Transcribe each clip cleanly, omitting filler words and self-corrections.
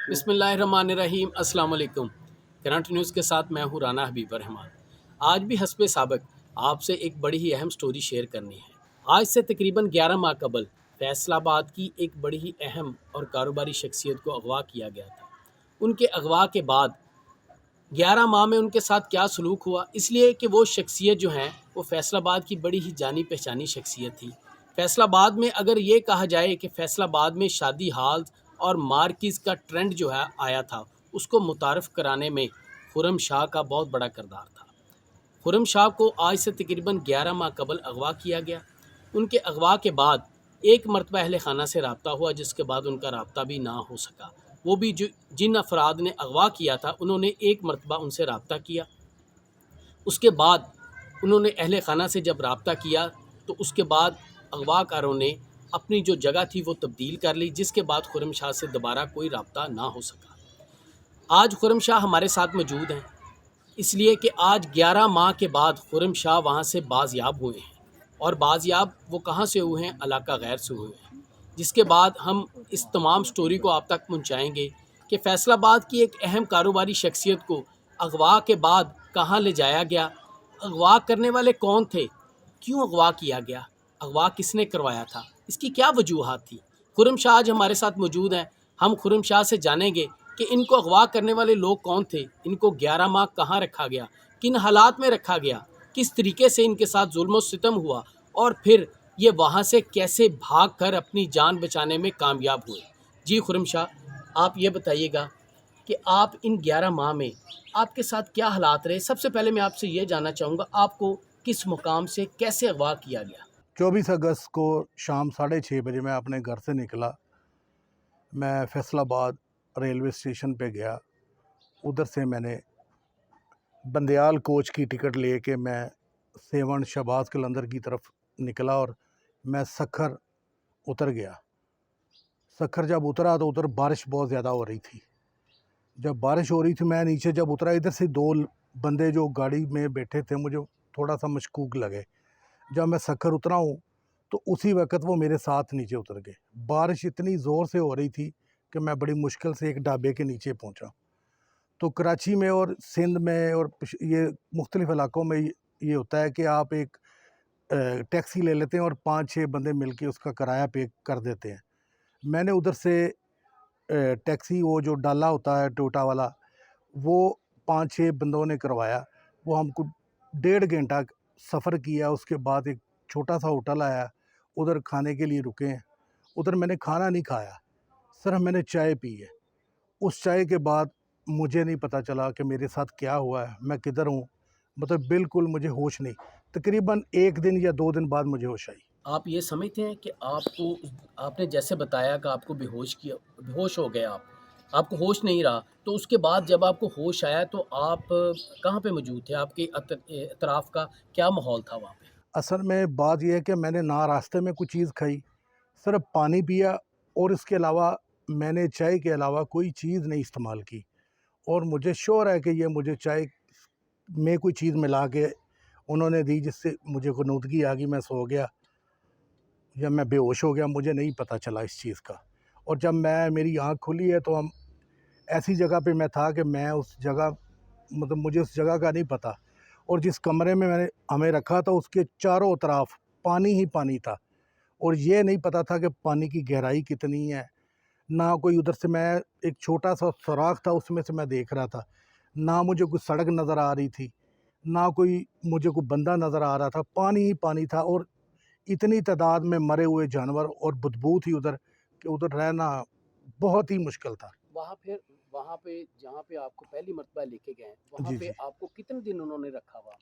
بسم اللہ الرحمن الرحیم۔ السلام علیکم۔ کرنٹ نیوز کے ساتھ میں ہوں رانا حبیب الرحمان۔ آج بھی حسب سابق آپ سے ایک بڑی ہی اہم سٹوری شیئر کرنی ہے۔ آج سے تقریباً 11 ماہ قبل فیصل آباد کی ایک بڑی ہی اہم اور کاروباری شخصیت کو اغوا کیا گیا تھا۔ ان کے اغوا کے بعد 11 ماہ میں ان کے ساتھ کیا سلوک ہوا، اس لیے کہ وہ شخصیت جو ہیں وہ فیصل آباد کی بڑی ہی جانی پہچانی شخصیت تھی۔ فیصل آباد میں اگر یہ کہا جائے کہ فیصل آباد میں شادی ہال اور مارکیز کا ٹرینڈ جو ہے آیا تھا، اس کو متعارف کرانے میں خرم شاہ کا بہت بڑا کردار تھا۔ خرم شاہ کو آج سے تقریباً 11 ماہ قبل اغوا کیا گیا۔ ان کے اغوا کے بعد ایک مرتبہ اہل خانہ سے رابطہ ہوا، جس کے بعد ان کا رابطہ بھی نہ ہو سکا۔ وہ بھی جن افراد نے اغوا کیا تھا انہوں نے ایک مرتبہ ان سے رابطہ کیا، اس کے بعد انہوں نے اہل خانہ سے جب رابطہ کیا تو اس کے بعد اغوا کاروں نے اپنی جو جگہ تھی وہ تبدیل کر لی، جس کے بعد خرم شاہ سے دوبارہ کوئی رابطہ نہ ہو سکا۔ آج خرم شاہ ہمارے ساتھ موجود ہیں، اس لیے کہ آج 11 ماہ کے بعد خرم شاہ وہاں سے بازیاب ہوئے ہیں، اور بازیاب وہ کہاں سے ہوئے ہیں؟ علاقہ غیر سے ہوئے ہیں، جس کے بعد ہم اس تمام سٹوری کو آپ تک پہنچائیں گے کہ فیصل آباد کی ایک اہم کاروباری شخصیت کو اغوا کے بعد کہاں لے جایا گیا، اغوا کرنے والے کون تھے، کیوں اغوا کیا گیا، اغوا کس نے کروایا تھا، اس کی کیا وجوہات تھی۔ خرم شاہ آج ہمارے ساتھ موجود ہیں، ہم خرم شاہ سے جانیں گے کہ ان کو اغوا کرنے والے لوگ کون تھے، ان کو 11 ماہ کہاں رکھا گیا، کن حالات میں رکھا گیا، کس طریقے سے ان کے ساتھ ظلم و ستم ہوا، اور پھر یہ وہاں سے کیسے بھاگ کر اپنی جان بچانے میں کامیاب ہوئے۔ جی خرم شاہ، آپ یہ بتائیے گا کہ آپ ان 11 ماہ میں آپ کے ساتھ کیا حالات رہے۔ سب سے پہلے میں آپ سے یہ جاننا چاہوں گا، آپ کو کس مقام سے کیسے اغوا کیا گیا؟ 24 اگست کو شام 6:30 بجے میں اپنے گھر سے نکلا۔ میں فیصل آباد ریلوے اسٹیشن پہ گیا، ادھر سے میں نے بندیال کوچ کی ٹکٹ لے کے میں سیون شہباز قلندر کی طرف نکلا، اور میں سکھر اتر گیا۔ سکھر جب اترا تو ادھر بارش بہت زیادہ ہو رہی تھی۔ جب بارش ہو رہی تھی میں نیچے جب اترا، ادھر سے دو بندے جو گاڑی میں بیٹھے تھے مجھے تھوڑا سا مشکوک لگے۔ جب میں سکھر اترا ہوں تو اسی وقت وہ میرے ساتھ نیچے اتر گئے۔ بارش اتنی زور سے ہو رہی تھی کہ میں بڑی مشکل سے ایک ڈھابے کے نیچے پہنچا۔ تو کراچی میں اور سندھ میں اور یہ مختلف علاقوں میں یہ ہوتا ہے کہ آپ ایک ٹیکسی لے لیتے ہیں اور 5-6 بندے مل کے اس کا کرایہ پے کر دیتے ہیں۔ میں نے ادھر سے ٹیکسی، وہ جو ڈالا ہوتا ہے ٹوٹا والا، وہ 5-6 بندوں نے کروایا۔ وہ ہم کو 1.5 گھنٹہ سفر کیا، اس کے بعد ایک چھوٹا سا ہوٹل آیا، ادھر کھانے کے لیے رکے ہیں۔ ادھر میں نے کھانا نہیں کھایا، صرف میں نے چائے پی ہے۔ اس چائے کے بعد مجھے نہیں پتہ چلا کہ میرے ساتھ کیا ہوا ہے، میں کدھر ہوں، مطلب بالکل مجھے ہوش نہیں۔ تقریباً 1 دن یا 2 دن بعد مجھے ہوش آئی۔ آپ یہ سمجھتے ہیں کہ آپ نے جیسے بتایا کہ آپ کو بے ہوش ہو گئے، آپ کو ہوش نہیں رہا، تو اس کے بعد جب آپ کو ہوش آیا تو آپ کہاں پہ موجود تھے؟ آپ کے اطراف کا کیا ماحول تھا وہاں پہ؟ اصل میں بات یہ ہے کہ میں نے نہ راستے میں کوئی چیز کھائی، صرف پانی پیا، اور اس کے علاوہ میں نے چائے کے علاوہ کوئی چیز نہیں استعمال کی۔ اور مجھے شور ہے کہ یہ مجھے چائے میں کوئی چیز ملا کے انہوں نے دی، جس سے مجھے غنودگی آ گئی، میں سو گیا یا میں بے ہوش ہو گیا، مجھے نہیں پتہ چلا اس چیز کا۔ اور جب میری آنکھ کھلی ہے تو ہم ایسی جگہ پہ میں تھا کہ میں اس جگہ، مطلب مجھے اس جگہ کا نہیں پتہ، اور جس کمرے میں نے ہمیں رکھا تھا اس کے چاروں طرف پانی ہی پانی تھا، اور یہ نہیں پتہ تھا کہ پانی کی گہرائی کتنی ہے۔ نہ کوئی ادھر سے، میں ایک چھوٹا سا سوراخ تھا اس میں سے میں دیکھ رہا تھا، نہ مجھے کوئی سڑک نظر آ رہی تھی، نہ مجھے کوئی بندہ نظر آ رہا تھا، پانی ہی پانی تھا، اور اتنی تعداد میں مرے ہوئے جانور اور بدبو تھی ادھر کہ ادھر رہنا بہت ہی مشکل تھا۔ وہاں پہ جہاں پہ آپ کو پہلی مرتبہ لے کے گئے، وہاں جی پہ جی، آپ کو کتنے دن انہوں نے رکھا ہوا؟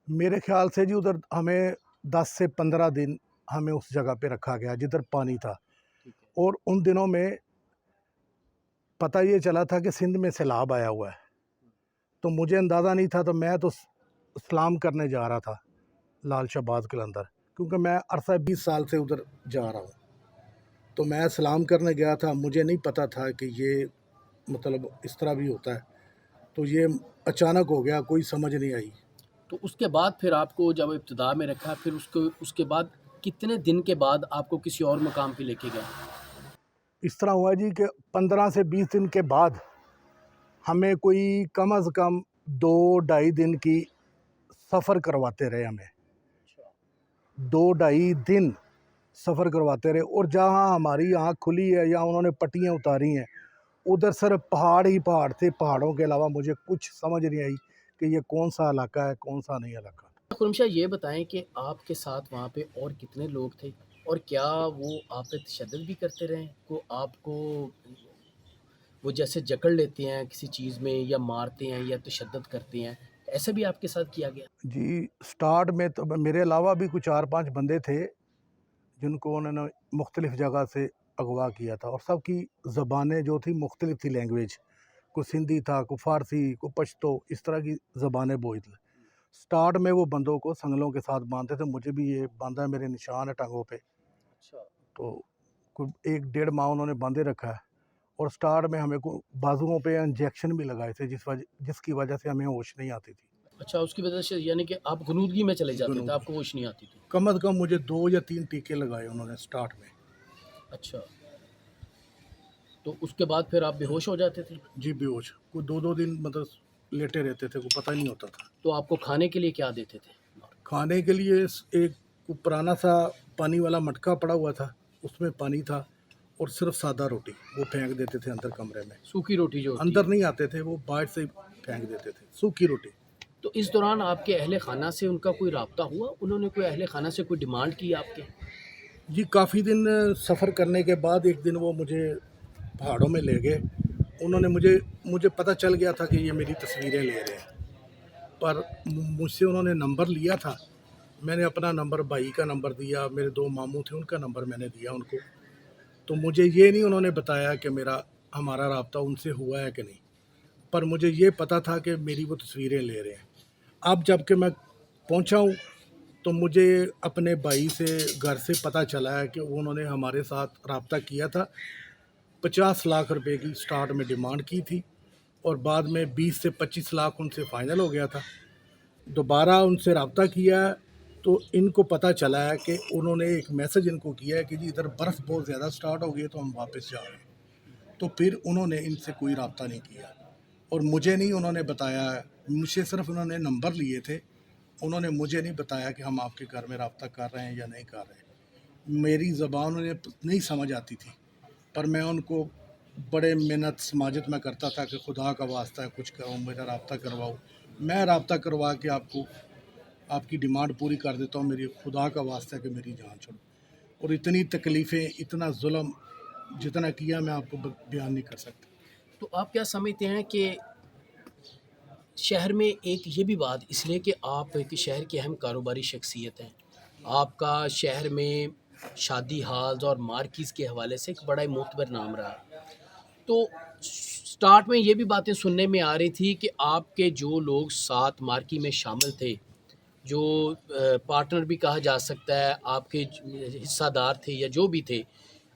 میرے خیال سے جی ادھر ہمیں 10 سے 15 دن ہمیں اس جگہ پہ رکھا گیا جدھر پانی تھا۔ ٹھیک ہے۔ اور ان دنوں میں پتہ یہ چلا تھا کہ سندھ میں سیلاب آیا ہوا ہے، تو مجھے اندازہ نہیں تھا، تو میں تو سلام کرنے جا رہا تھا لال شہباز قلندر، کیونکہ میں عرصہ 20 سال سے ادھر جا رہا ہوں، تو میں سلام کرنے گیا تھا۔ مجھے نہیں پتہ تھا کہ یہ مطلب اس طرح بھی ہوتا ہے، تو یہ اچانک ہو گیا، کوئی سمجھ نہیں آئی۔ تو اس کے بعد پھر آپ کو جب ابتدا میں رکھا، پھر اس کے بعد کتنے دن کے بعد آپ کو کسی اور مقام پہ لے کے گئے؟ اس طرح ہوا جی کہ 15 سے 20 دن کے بعد ہمیں کوئی کم از کم 2-2.5 دن کی سفر کرواتے رہے، ہمیں 2-2.5 دن سفر کرواتے رہے، اور جہاں ہماری آنکھ کھلی ہے یا انہوں نے پٹیاں اتاری ہیں ادھر صرف پہاڑ ہی پہاڑ تھے، پہاڑوں کے علاوہ مجھے کچھ سمجھ نہیں آئی کہ یہ کون سا علاقہ ہے کون سا نہیں علاقہ۔ خرم شاہ یہ بتائیں کہ آپ کے ساتھ وہاں پہ اور کتنے لوگ تھے، اور کیا وہ آپ پہ تشدد بھی کرتے رہے؟ کو آپ کو وہ جیسے جکڑ لیتے ہیں کسی چیز میں، یا مارتے ہیں یا تشدد کرتے ہیں، ایسا بھی آپ کے ساتھ کیا گیا؟ جی سٹارٹ میں تو میرے علاوہ بھی کچھ 4-5 بندے تھے جن کو انہوں نے مختلف جگہ سے اغوا کیا تھا، اور سب کی زبانیں جو تھی مختلف تھی، لینگویج کوئی سندھی تھا، کوئی فارسی، کوئی پشتو، اس طرح کی زبانیں بوئی تھی۔ سٹارٹ میں وہ بندوں کو سنگلوں کے ساتھ باندھتے تھے، مجھے بھی یہ باندھا ہے، میرے نشان ہے ٹانگوں پہ، تو کوئی 1-1.5 ماہ انہوں نے باندھے رکھا ہے، اور سٹارٹ میں ہمیں کو بازوؤں پہ انجیکشن بھی لگائے تھے جس کی وجہ سے ہمیں ہوش نہیں آتی تھی۔ اچھا، اس کی وجہ سے یعنی کہ آپ غنودگی میں چلے جاتے تھے، غنودگی۔ آپ کو ہوش نہیں آتی تھی؟ کم از کم مجھے 2 یا 3 ٹیکے لگائے انہوں نے سٹارٹ میں۔ اچھا، تو اس کے بعد پھر آپ بے ہوش ہو جاتے تھے؟ جی بے ہوش، کوئی 2-2 دن مطلب لیٹے رہتے تھے، کوئی پتہ ہی نہیں ہوتا تھا۔ تو آپ کو کھانے کے لیے کیا دیتے تھے؟ کھانے کے لیے ایک پرانا سا پانی والا مٹکا پڑا ہوا تھا، اس میں پانی تھا، اور صرف سادہ روٹی وہ پھینک دیتے تھے اندر کمرے میں، سوکھی روٹی جو ہوتی اندر ہے۔ نہیں آتے تھے، وہ باہر سے پھینک دیتے تھے سوکھی روٹی۔ تو اس دوران آپ کے اہل خانہ سے ان کا کوئی رابطہ ہوا؟ انہوں نے کوئی اہل خانہ سے کوئی ڈیمانڈ کی آپ کے؟ جی کافی دن سفر کرنے کے بعد ایک دن وہ مجھے پہاڑوں میں لے گئے، انہوں نے مجھے پتہ چل گیا تھا کہ یہ میری تصویریں لے رہے ہیں، پر مجھ سے انہوں نے نمبر لیا تھا، میں نے اپنا نمبر، بھائی کا نمبر دیا، میرے 2 ماموں تھے ان کا نمبر میں نے دیا ان کو، تو مجھے یہ نہیں انہوں نے بتایا کہ ہمارا رابطہ ان سے ہوا ہے کہ نہیں، پر مجھے یہ پتہ تھا کہ میری وہ تصویریں لے رہے ہیں۔ اب جب کہ میں پہنچا ہوں تو مجھے اپنے بھائی سے گھر سے پتہ چلا ہے کہ انہوں نے ہمارے ساتھ رابطہ کیا تھا، 50 لاکھ روپے کی سٹارٹ میں ڈیمانڈ کی تھی، اور بعد میں 20 سے 25 لاکھ ان سے فائنل ہو گیا تھا۔ دوبارہ ان سے رابطہ کیا ہے تو ان کو پتہ چلا ہے کہ انہوں نے ایک میسج ان کو کیا ہے کہ جی ادھر برف بہت زیادہ سٹارٹ ہو گئی ہے تو ہم واپس جا رہے ہیں، تو پھر انہوں نے ان سے کوئی رابطہ نہیں کیا، اور مجھے نہیں انہوں نے بتایا ہے، مجھ سے صرف انہوں نے نمبر لیے تھے، انہوں نے مجھے نہیں بتایا کہ ہم آپ کے گھر میں رابطہ کر رہے ہیں یا نہیں کر رہے ہیں۔ میری زبان انہیں نہیں سمجھ آتی تھی، پر میں ان کو بڑے محنت سماجت میں کرتا تھا کہ خدا کا واسطہ ہے کچھ کرو، میرا رابطہ کرواؤ، میں رابطہ کروا کے آپ کی ڈیمانڈ پوری کر دیتا ہوں، میری خدا کا واسطہ ہے کہ میری جان چھوڑو۔ اور اتنی تکلیفیں، اتنا ظلم جتنا کیا میں آپ کو بیان نہیں کر سکتا۔ تو آپ کیا سمجھتے ہیں کہ شہر میں ایک یہ بھی بات اس لیے کہ آپ ایک شہر کی اہم کاروباری شخصیت ہیں، آپ کا شہر میں شادی ہالز اور مارکیز کے حوالے سے ایک بڑا ہی معتبر نام رہا ہے، تو سٹارٹ میں یہ بھی باتیں سننے میں آ رہی تھی کہ آپ کے جو لوگ ساتھ مارکی میں شامل تھے، جو پارٹنر بھی کہا جا سکتا ہے، آپ کے حصہ دار تھے یا جو بھی تھے،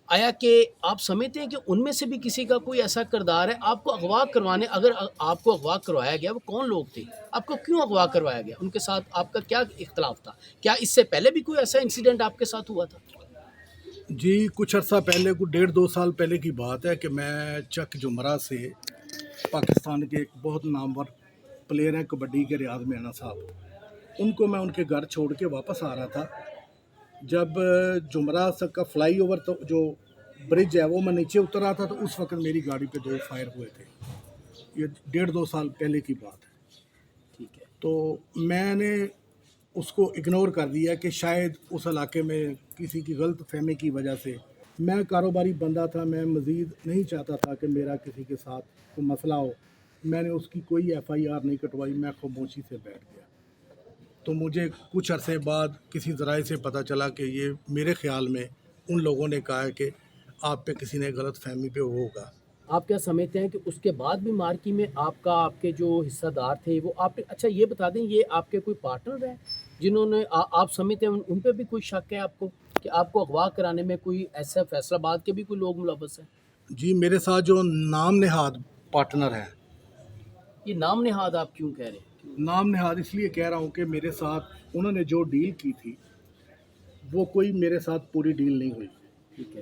آیا کہ آپ سمجھتے ہیں کہ ان میں سے بھی کسی کا کوئی ایسا کردار ہے آپ کو اغوا کروانے؟ اگر آپ کو اغوا کروایا گیا وہ کون لوگ تھے؟ آپ کو کیوں اغوا کروایا گیا؟ ان کے ساتھ آپ کا کیا اختلاف تھا؟ کیا اس سے پہلے بھی کوئی ایسا انسیڈنٹ آپ کے ساتھ ہوا تھا؟ جی کچھ عرصہ پہلے، کوئی 1.5-2 سال پہلے کی بات ہے کہ میں چک جمرہ سے، پاکستان کے ایک بہت نامور پلیئر ہیں کبڈی کے، ریاض میانا صاحب، ان کو میں ان کے گھر چھوڑ کے واپس آ رہا تھا، جب جمرہ کا فلائی اوور تو جو برج ہے وہ میں نیچے اتر رہا تھا، تو اس وقت میری گاڑی پہ 2 فائر ہوئے تھے، یہ 1.5-2 سال پہلے کی بات ہے۔ ٹھیک ہے، تو میں نے اس کو اگنور کر دیا کہ شاید اس علاقے میں کسی کی غلط فہمی کی وجہ سے، میں کاروباری بندہ تھا، میں مزید نہیں چاہتا تھا کہ میرا کسی کے ساتھ کوئی مسئلہ ہو، میں نے اس کی کوئی FIR نہیں کٹوائی، میں خاموشی سے بیٹھ گیا۔ تو مجھے کچھ عرصے بعد کسی ذرائع سے پتہ چلا کہ یہ میرے خیال میں ان لوگوں نے کہا ہے کہ آپ پہ کسی نے غلط فہمی پہ وہ ہوگا۔ آپ کیا سمجھتے ہیں کہ اس کے بعد بھی مارکی میں آپ کے جو حصہ دار تھے وہ آپ اچھا یہ بتا دیں، یہ آپ کے کوئی پارٹنر ہیں جنہوں نے آپ سمجھتے ہیں ان پہ بھی کوئی شک ہے آپ کو کہ آپ کو اغوا کرانے میں کوئی ایسا فیصلہ آباد کے بھی کوئی لوگ ملوث ہیں؟ جی میرے ساتھ جو نام نہاد پارٹنر ہیں، یہ نام نہاد آپ کیوں کہہ رہے ہیں؟ نام نہاد اس لیے کہہ رہا ہوں کہ میرے ساتھ انہوں نے جو ڈیل کی تھی وہ کوئی میرے ساتھ پوری ڈیل نہیں ہوئی، ٹھیک ہے.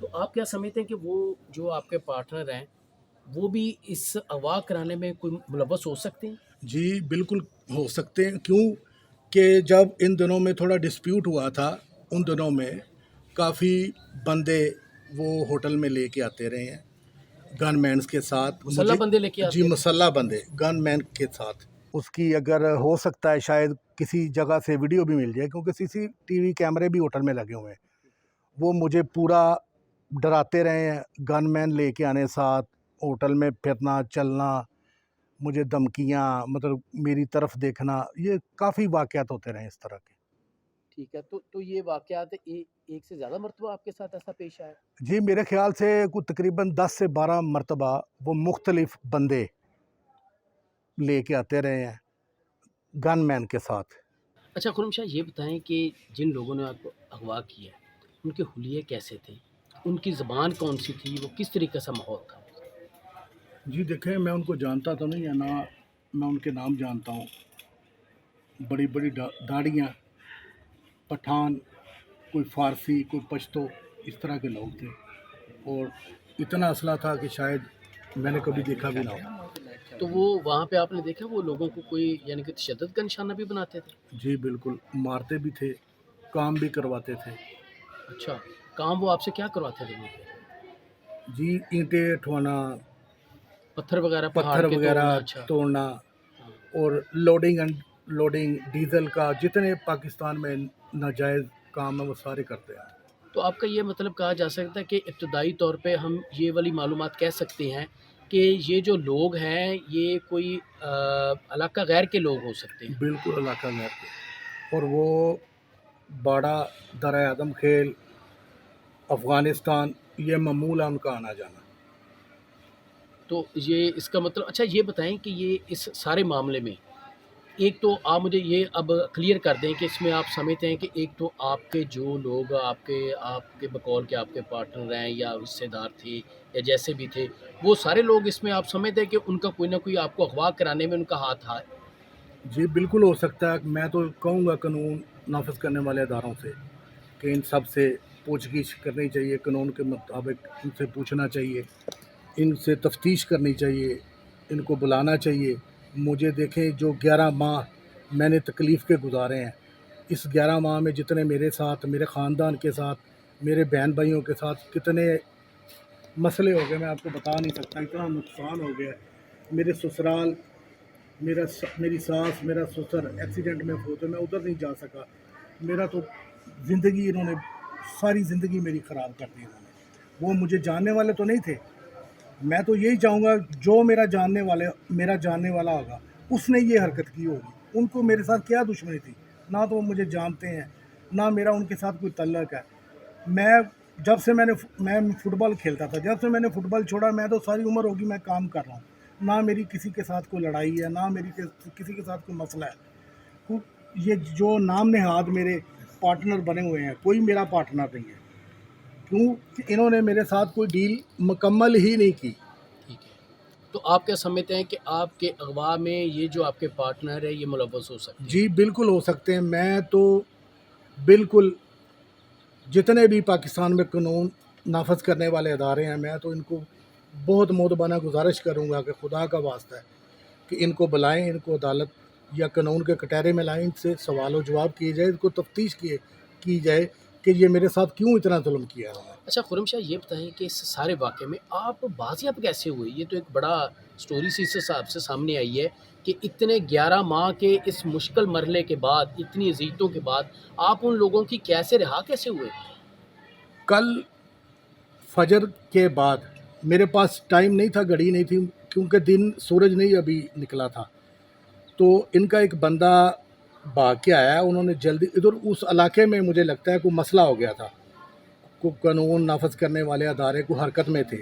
تو آپ کیا سمجھتے ہیں کہ وہ جو آپ کے پارٹنر ہیں وہ بھی اس اغوا کرانے میں کوئی ملوث ہو سکتے ہیں؟ جی بالکل ہو سکتے ہیں. کیوں کہ جب ان دنوں میں تھوڑا ڈسپیوٹ ہوا تھا، ان دنوں میں کافی بندے وہ ہوٹل میں لے کے آتے رہے ہیں گن مینس کے ساتھ. مسلح بندے لے کے آتے جی ہیں؟ مسلح بندے گن مین کے ساتھ. اس کی اگر ہو سکتا ہے شاید کسی جگہ سے ویڈیو بھی مل جائے، کیونکہ سی سی ٹی وی کیمرے بھی ہوٹل میں لگے ہوئے ہیں. وہ مجھے پورا ڈراتے رہے ہیں، گن مین لے کے آنے ساتھ، ہوٹل میں پھرنا چلنا، مجھے دھمکیاں، مطلب میری طرف دیکھنا. یہ کافی واقعات ہوتے رہے اس طرح کے. ٹھیک ہے. تو یہ واقعات ایک سے زیادہ مرتبہ آپ کے ساتھ ایسا پیش آیا؟ جی میرے خیال سے کوئی تقریباً 10 سے 12 مرتبہ وہ مختلف بندے لے کے آتے رہے ہیں گن مین کے ساتھ. اچھا خرم شاہ، یہ بتائیں کہ جن لوگوں نے آپ کو اغوا کیا ان کے حلیے کیسے تھے، ان کی زبان کون سی تھی، وہ کس طریقے کا ماحول تھا؟ جی دیکھیں، میں ان کو جانتا تو نہیں ہے، نہ میں ان کے نام جانتا ہوں. بڑی بڑی داڑیاں، پٹھان، کوئی فارسی، کوئی پشتو، اس طرح کے لوگ تھے. اور اتنا اسلحہ تھا کہ شاید میں نے کبھی دیکھا بھی نہ ہو. تو وہ وہاں پہ آپ نے دیکھا وہ لوگوں کو کوئی یعنی کہ تشدد کا نشانہ بھی بناتے تھے؟ جی بالکل، مارتے بھی تھے، کام بھی کرواتے تھے. اچھا، کام وہ آپ سے کیا کرواتے تھے وہاں پہ؟ جی اینٹیں ٹھوانا، پتھر وغیرہ پہاڑ پتھر کے وغیرہ توڑنا؟ اچھا. توڑنا، اور لوڈنگ ڈیزل کا جتنے پاکستان میں ناجائز کام ہے وہ سارے کرتے ہیں. تو آپ کا یہ مطلب کہا جا سکتا ہے کہ ابتدائی طور پہ ہم یہ والی معلومات کہہ سکتے ہیں کہ یہ جو لوگ ہیں یہ کوئی علاقہ غیر کے لوگ ہو سکتے ہیں؟ بالکل علاقہ غیر کے. اور وہ باڑہ، درہ اعظم خیل، افغانستان، یہ معمول ہے ان کا آنا جانا. تو یہ اس کا مطلب، اچھا یہ بتائیں کہ یہ اس سارے معاملے میں ایک تو آپ مجھے یہ اب کلیئر کر دیں کہ اس میں آپ سمجھتے ہیں کہ ایک تو آپ کے جو لوگ آپ کے بقول کے آپ کے پارٹنر ہیں یا رشتے دار تھے یا جیسے بھی تھے، وہ سارے لوگ اس میں آپ سمجھتے ہیں کہ ان کا کوئی نہ کوئی آپ کو اغوا کرانے میں ان کا ہاتھ ہے؟ جی بالکل ہو سکتا ہے. میں تو کہوں گا قانون نافذ کرنے والے اداروں سے کہ ان سب سے پوچھ گچھ کرنی چاہیے، قانون کے مطابق ان سے پوچھنا چاہیے، ان سے تفتیش کرنی چاہیے، ان کو بلانا چاہیے. مجھے دیکھیں، جو 11 ماہ میں نے تکلیف کے گزارے ہیں، اس 11 ماہ میں جتنے میرے ساتھ، میرے خاندان کے ساتھ، میرے بہن بھائیوں کے ساتھ کتنے مسئلے ہو گئے میں آپ کو بتا نہیں سکتا. اتنا نقصان ہو گیا. میرے سسرال، میری ساس، میرا سسر ایکسیڈنٹ میں ہوتے، میں ادھر نہیں جا سکا. میرا تو زندگی انہوں نے، ساری زندگی میری خراب کر دی انہوں نے. وہ مجھے جاننے والے تو نہیں تھے. میں تو یہی چاہوں گا جو میرا جاننے والا ہوگا اس نے یہ حرکت کی ہوگی. ان کو میرے ساتھ کیا دشمنی تھی؟ نہ تو وہ مجھے جانتے ہیں، نہ میرا ان کے ساتھ کوئی تعلق ہے. جب سے میں فٹ بال کھیلتا تھا، جب سے میں نے فٹ بال چھوڑا، میں تو ساری عمر ہوگی میں کام کر رہا ہوں. نہ میری کسی کے ساتھ کوئی لڑائی ہے، نہ میری کسی کے ساتھ کوئی مسئلہ ہے. یہ جو نام نہاد میرے پارٹنر بنے ہوئے ہیں، کوئی میرا پارٹنر نہیں ہے. کیوں کہ انہوں نے میرے ساتھ کوئی ڈیل مکمل ہی نہیں کی. ٹھیک ہے. تو آپ کیا سمجھتے ہیں کہ آپ کے اغوا میں یہ جو آپ کے پارٹنر ہے یہ ملوث ہو سکتے ہیں؟ جی بالکل ہو سکتے ہیں. میں تو بالکل جتنے بھی پاکستان میں قانون نافذ کرنے والے ادارے ہیں، میں تو ان کو بہت مؤدبانہ گزارش کروں گا کہ خدا کا واسطہ ہے کہ ان کو بلائیں، ان کو عدالت یا قانون کے کٹہرے میں لائیں، ان سے سوال و جواب کیے جائے، ان کو تفتیش کی جائے کہ یہ میرے ساتھ کیوں اتنا ظلم کیا ہے. اچھا خرم شاہ، یہ بتائیں کہ اس سارے واقعے میں آپ بازیاب کیسے ہوئے؟ یہ تو ایک بڑا سٹوری سی اس حساب سے سامنے آئی ہے کہ اتنے 11 ماہ کے اس مشکل مرحلے کے بعد، اتنی اذیتوں کے بعد آپ ان لوگوں کی کیسے رہا کیسے ہوئے؟ کل فجر کے بعد میرے پاس ٹائم نہیں تھا، گھڑی نہیں تھی، کیونکہ دن سورج نہیں ابھی نکلا تھا. تو ان کا ایک بندہ بھاگ کے آیا. انہوں نے جلدی ادھر اس علاقے میں، مجھے لگتا ہے کوئی مسئلہ ہو گیا تھا، کوئی قانون نافذ کرنے والے ادارے کو حرکت میں تھے.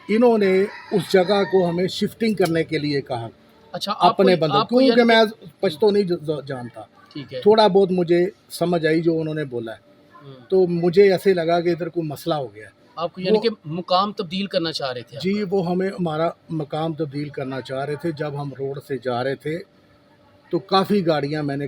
انہوں نے اس جگہ کو ہمیں شفٹنگ کرنے کے لیے کہا. اچھا، اپنے بندوں، کیونکہ میں پشتو نہیں جانتا، ٹھیک ہے، تھوڑا بہت مجھے سمجھ آئی جو انہوں نے بولا ہے. تو مجھے ایسے لگا کہ ادھر کوئی مسئلہ ہو گیا. آپ کو یعنی کہ مقام تبدیل کرنا چاہ رہے تھے؟ جی وہ ہمیں ہمارا مقام تبدیل کرنا چاہ رہے تھے. جب ہم روڈ سے جا رہے تھے تو کافی گاڑیاں میں نے